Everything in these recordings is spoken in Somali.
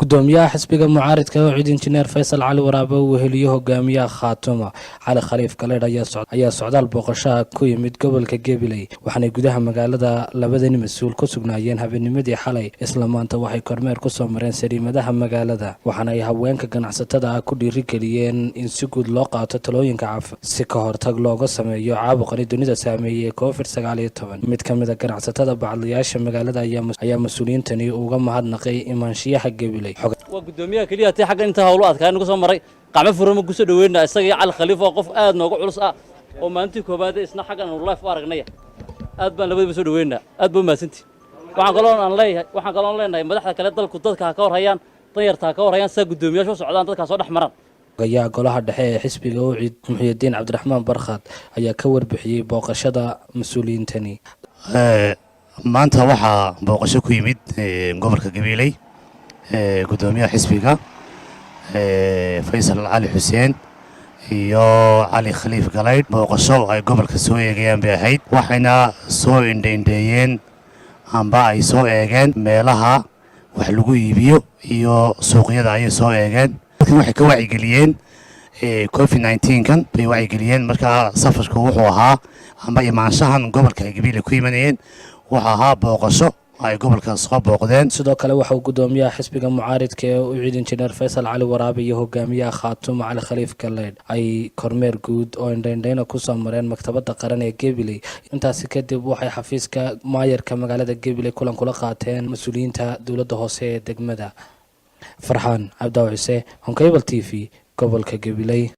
gudoomiyaha xisbiga mucaaradka oo cid injineer Faysal Cali Waraabe uu heliyo hogaamiyaha Khaatuma Cali Khaliif Galeed ayaa socdaal booqasho ku yimid gobolka Gabiley waxaana gudaha magaalada labadani mas'uul ku sugnaayeen habeennimadii xalay isla maanta waxay kormeer ku soo mareen sariimadaha magaalada waxaana ay haweenka ganacsatada ku dhiirigeliyeen in si guud loo qaato talooyinka caafimaad si ka hortag looga sameeyo caabuqani dunida saameeyay COVID-19 mid ka mid ah ganacsatada bacdayaasha magaalada ayaa mas'uuliyiintani uga mahadnaqay imaanshiyaha Gabiley waa gudoomiyaha kaliya tii xagga inta hawlo adkaan ugu soo maray qacmo furamo ku soo dhaweynaa isaga iyo Cali Khaliif oo qof aad nooga culus ah oo maantii koobaad isna xaggan live u aragnay aad baan labadaba soo dhaweynaa aad baa maasantii waxaan kaloo leenahay madaxda kale dalku dadka ka horayaan danyarta ka horayaan sa gudoomiyaasha socdaan dadka soo dhaxmaran ayaa golaha dhexe ee xisbiga u cid Muxyidiin Cabdiraxmaan Barkhad ayaa ka warbixiyay booqashada mas'uuliyiintani maanta waxa booqasho ku yimid gobolka Gabiley gudoomiyaha xisbiga Faysal Cali Xuseen iyo Cali Khaliif Galeed booqasho ay gobolka soo eegayaan bay ahayd waxayna soo indheeyeen amba ay soo eegeen meelaha wax lagu iibiyo iyo suuqyada ay soo eegeen waxay ka wacyigeliyeen COVID-19 kan bay wacyigeliyeen marka safarku wuxuu ahaa amba imaanshahan gobolka Gabiley ku yimaanayeen waxa ahaa booqasho ay gobolka soo booqdeen sidoo kale waxa uu gudoomiyaha xisbiga mucaaradka ee u cid injineer Faysal Cali Waraabe iyo hogaamiyaha Khaatuma Cali Khaliif Galeed ay kormeer guud oo indheeyna ku soo mareen maktabadda qaran ee Gabiley intaasi kadib waxay xafiiska maayarka magaalada Gabiley kulan kula qaateen mas'uuliyiinta dawladda hoose ee degmada Farxaan Cabdawcise Honkable TV gobolka Gabiley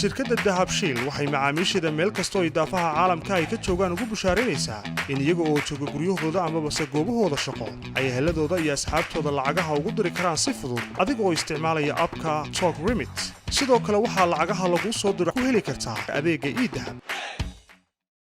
shirkadda Dahabshiil waxay macaamiisheeda meel kasta oo idaafaha caalamka ay ka joogaan ugu bushaaraynaysaa in iyaga oo jooga guryahooda ama base goobahooda shaqo ay heladooda iyo asxaabtooda lacagaha ugu diri karaan si fudud adiga oo isticmaalaya abka Talk Remit sidoo kale waxaa lacagaha lagu soo diro ku heli kartaa adeegga e-Dahab